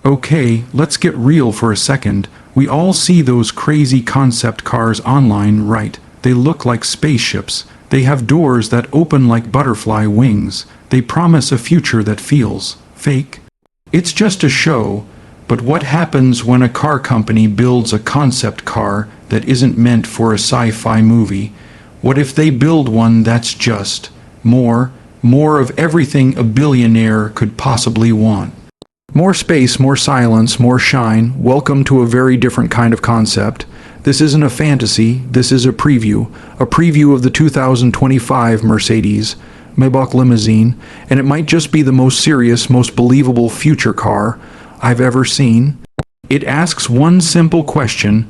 Okay, let's get real for a second. We all see those crazy concept cars online, right? They look like spaceships. They have doors that open like butterfly wings. They promise a future that feels fake. It's just a show. But what happens when a car company builds a concept car that isn't meant for a sci-fi movie? What if they build one that's just more of everything a billionaire could possibly want? More space, more silence, more shine. Welcome to a very different kind of concept. This isn't a fantasy, this is a preview of the 2025 Mercedes-Maybach Limousine, and it might just be the most serious, most believable future car I've ever seen. It asks one simple question: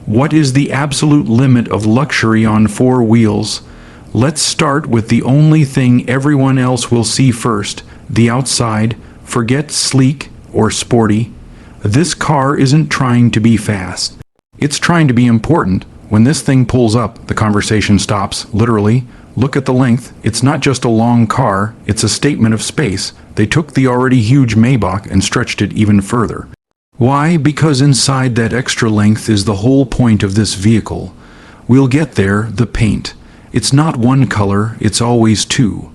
what is the absolute limit of luxury on four wheels? Let's start with the only thing everyone else will see first, the outside. Forget sleek or sporty. This car isn't trying to be fast. It's trying to be important. When this thing pulls up, the conversation stops, literally. Look at the length. It's not just a long car, it's a statement of space. They took the already huge Maybach and stretched it even further. Why? Because inside that extra length is the whole point of this vehicle. We'll get there, the paint. It's not one color, it's always two.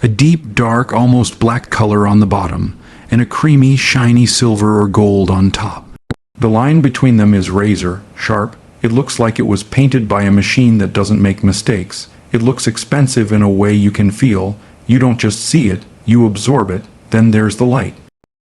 A deep, dark, almost black color on the bottom, and a creamy, shiny silver or gold on top. The line between them is razor sharp. It looks like it was painted by a machine that doesn't make mistakes. It looks expensive in a way you can feel. You don't just see it, you absorb it. Then there's the light.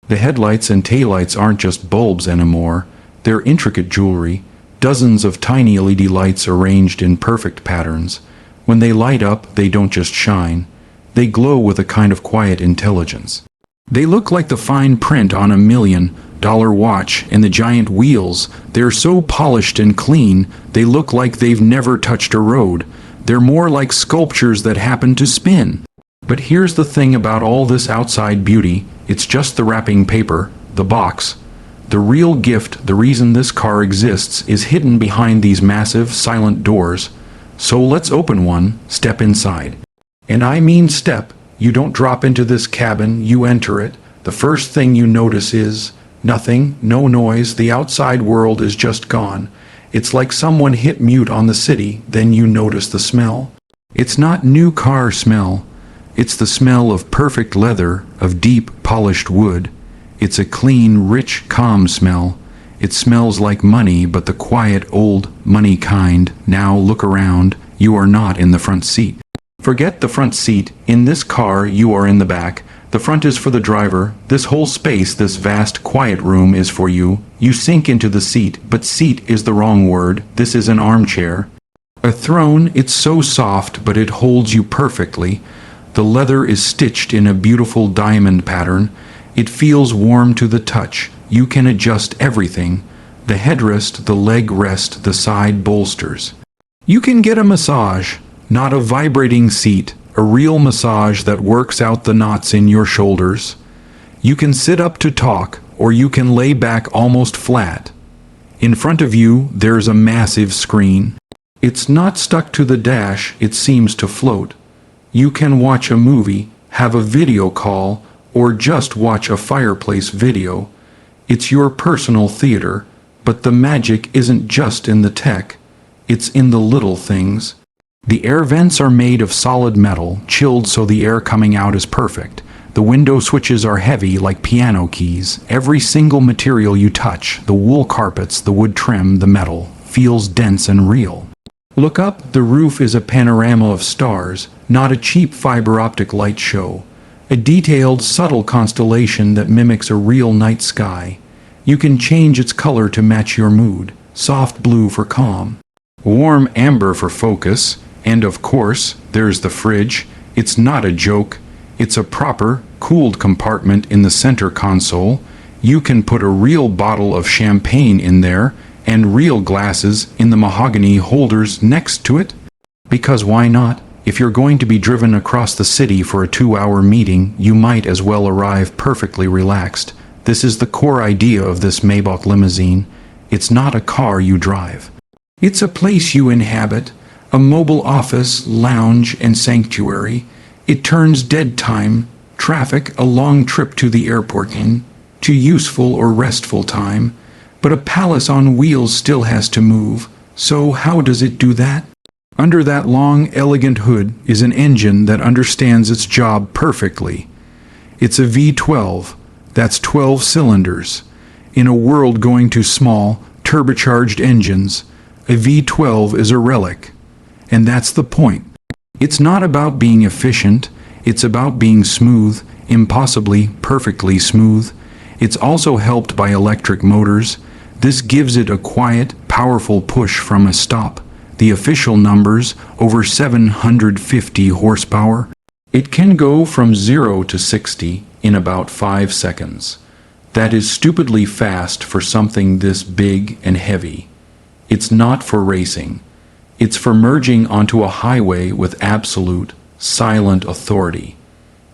The headlights and taillights aren't just bulbs anymore. They're intricate jewelry, dozens of tiny LED lights arranged in perfect patterns. When they light up, they don't just shine. They glow with a kind of quiet intelligence. They look like the fine print on $1 million watch, and the giant wheels. They're so polished and clean, they look like they've never touched a road. They're more like sculptures that happen to spin. But here's the thing about all this outside beauty: it's just the wrapping paper, the box. The real gift, the reason this car exists, is hidden behind these massive, silent doors. So let's open one, step inside. And I mean step. You don't drop into this cabin, you enter it. The first thing you notice is nothing, no noise. The outside world is just gone. It's like someone hit mute on the city. Then you notice the smell. It's not new car smell. It's the smell of perfect leather, of deep, polished wood. It's a clean, rich, calm smell. It smells like money, but the quiet, old, money kind. Now look around. You are not in the front seat. Forget the front seat. In this car, you are in the back. The front is for the driver. This whole space, this vast, quiet room is for you. You sink into the seat, but seat is the wrong word. This is an armchair. A throne. It's so soft, but it holds you perfectly. The leather is stitched in a beautiful diamond pattern. It feels warm to the touch. You can adjust everything: the headrest, the leg rest, the side bolsters. You can get a massage, not a vibrating seat, a real massage that works out the knots in your shoulders. You can sit up to talk, or you can lay back almost flat. In front of you, there's a massive screen. It's not stuck to the dash, it seems to float. You can watch a movie, have a video call, or just watch a fireplace video. It's your personal theater, but the magic isn't just in the tech. It's in the little things. The air vents are made of solid metal, chilled so the air coming out is perfect. The window switches are heavy like piano keys. Every single material you touch, the wool carpets, the wood trim, the metal, feels dense and real. Look up, the roof is a panorama of stars, not a cheap fiber optic light show. A detailed, subtle constellation that mimics a real night sky. You can change its color to match your mood. Soft blue for calm, warm amber for focus, and of course, there's the fridge. It's not a joke. It's a proper, cooled compartment in the center console. You can put a real bottle of champagne in there, and real glasses in the mahogany holders next to it. Because why not? If you're going to be driven across the city for a 2-hour meeting, you might as well arrive perfectly relaxed. This is the core idea of this Maybach limousine. It's not a car you drive. It's a place you inhabit, a mobile office, lounge, and sanctuary. It turns dead time, traffic, a long trip to the airport into to useful or restful time. But a palace on wheels still has to move, so how does it do that? Under that long, elegant hood is an engine that understands its job perfectly. It's a V12, that's 12 cylinders. In a world going to small, turbocharged engines, a V12 is a relic. And that's the point. It's not about being efficient, it's about being smooth, impossibly perfectly smooth. It's also helped by electric motors. This gives it a quiet, powerful push from a stop. The official numbers, over 750 horsepower. It can go from 0 to 60 in about 5 seconds. That is stupidly fast for something this big and heavy. It's not for racing. It's for merging onto a highway with absolute, silent authority.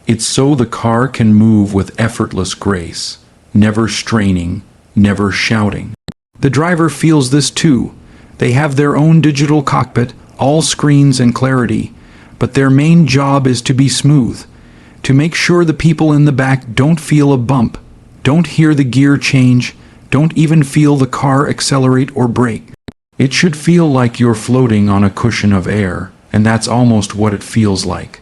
It's so the car can move with effortless grace, never straining, never shouting. The driver feels this too. They have their own digital cockpit, all screens and clarity, but their main job is to be smooth, to make sure the people in the back don't feel a bump, don't hear the gear change, don't even feel the car accelerate or brake. It should feel like you're floating on a cushion of air, and that's almost what it feels like.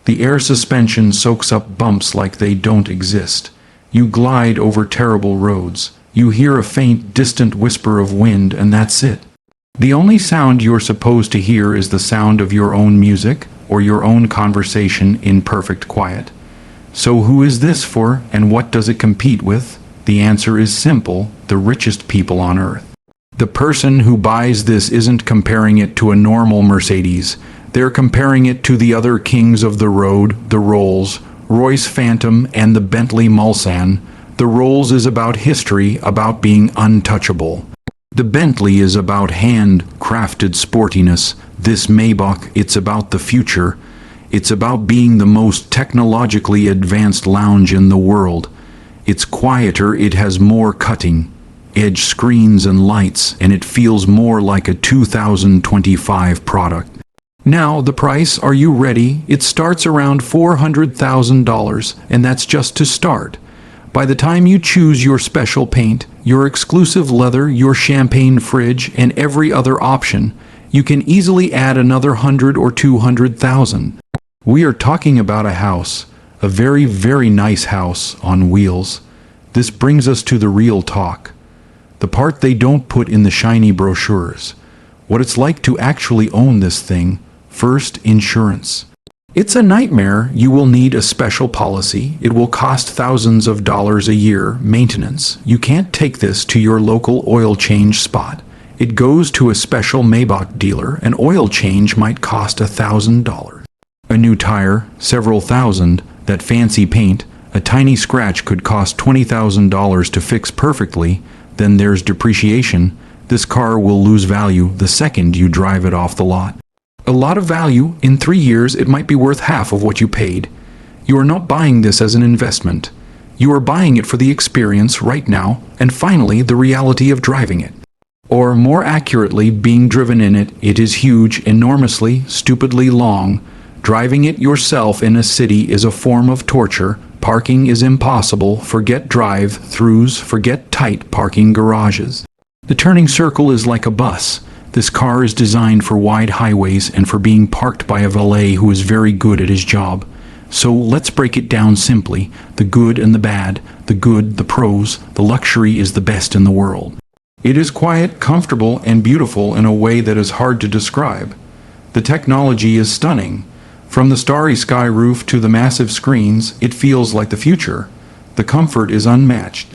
The air suspension soaks up bumps like they don't exist. You glide over terrible roads. You hear a faint, distant whisper of wind, and that's it. The only sound you're supposed to hear is the sound of your own music or your own conversation in perfect quiet. So who is this for, and what does it compete with? The answer is simple: the richest people on earth. The person who buys this isn't comparing it to a normal Mercedes. They're comparing it to the other kings of the road, the Rolls-Royce Phantom and the Bentley Mulsanne. The Rolls is about history, about being untouchable. The Bentley is about hand-crafted sportiness. This Maybach, it's about the future. It's about being the most technologically advanced lounge in the world. It's quieter, it has more cutting-edge screens and lights, and it feels more like a 2025 product. Now, the price, are you ready? It starts around $400,000, and that's just to start. By the time you choose your special paint, your exclusive leather, your champagne fridge, and every other option, you can easily add another 100 or 200,000. We are talking about a house, a very, very nice house on wheels. This brings us to the real talk. The part they don't put in the shiny brochures. What it's like to actually own this thing. First, insurance. It's a nightmare. You will need a special policy. It will cost thousands of dollars a year. Maintenance. You can't take this to your local oil change spot. It goes to a special Maybach dealer. An oil change might cost $1,000. A new tire, several thousand. That fancy paint, a tiny scratch could cost $20,000 to fix perfectly. Then there's depreciation. This car will lose value the second you drive it off the lot. A lot of value. In 3 years, it might be worth half of what you paid. You are not buying this as an investment. You are buying it for the experience right now, and finally, the reality of driving it. Or, more accurately, being driven in it. It is huge, enormously, stupidly long. Driving it yourself in a city is a form of torture. Parking is impossible. Forget drive-throughs, forget tight parking garages. The turning circle is like a bus. This car is designed for wide highways and for being parked by a valet who is very good at his job. So let's break it down simply. The good and the bad, the good, the pros, the luxury is the best in the world. It is quiet, comfortable, and beautiful in a way that is hard to describe. The technology is stunning. From the starry sky roof to the massive screens, it feels like the future. The comfort is unmatched.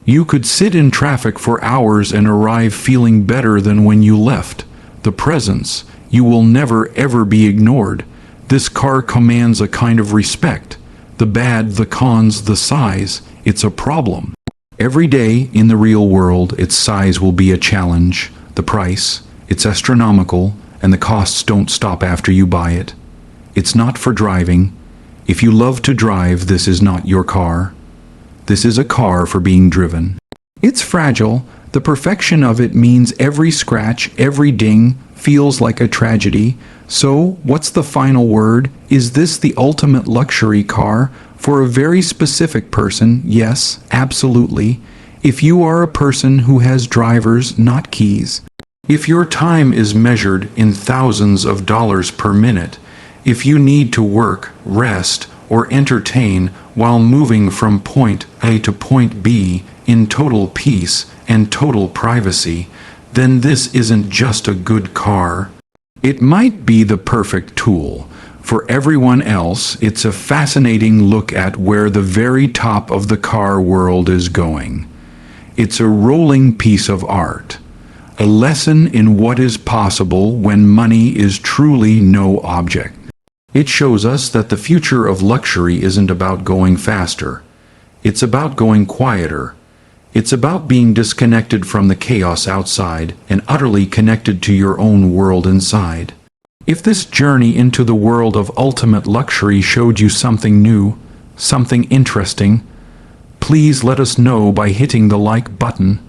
You could sit in traffic for hours and arrive feeling better than when you left. The presence, you will never ever be ignored. This car commands a kind of respect. The bad, the cons, the size, it's a problem. Every day in the real world, its size will be a challenge. The price, it's astronomical, and the costs don't stop after you buy it. It's not for driving. If you love to drive, this is not your car. This is a car for being driven. It's fragile. The perfection of it means every scratch, every ding, feels like a tragedy. So, what's the final word? Is this the ultimate luxury car? For a very specific person, yes, absolutely. If you are a person who has drivers, not keys. If your time is measured in thousands of dollars per minute, if you need to work, rest, or entertain while moving from point A to point B in total peace and total privacy, then this isn't just a good car. It might be the perfect tool. For everyone else, it's a fascinating look at where the very top of the car world is going. It's a rolling piece of art. A lesson in what is possible when money is truly no object. It shows us that the future of luxury isn't about going faster. It's about going quieter. It's about being disconnected from the chaos outside and utterly connected to your own world inside. If this journey into the world of ultimate luxury showed you something new, something interesting, please let us know by hitting the like button.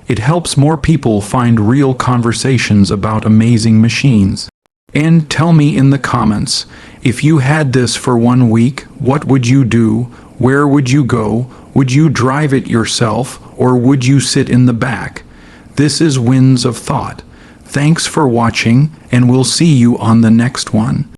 It helps more people find real conversations about amazing machines. And tell me in the comments, if you had this for 1 week, what would you do? Where would you go? Would you drive it yourself, or would you sit in the back? This is Winds of Thought. Thanks for watching, and we'll see you on the next one.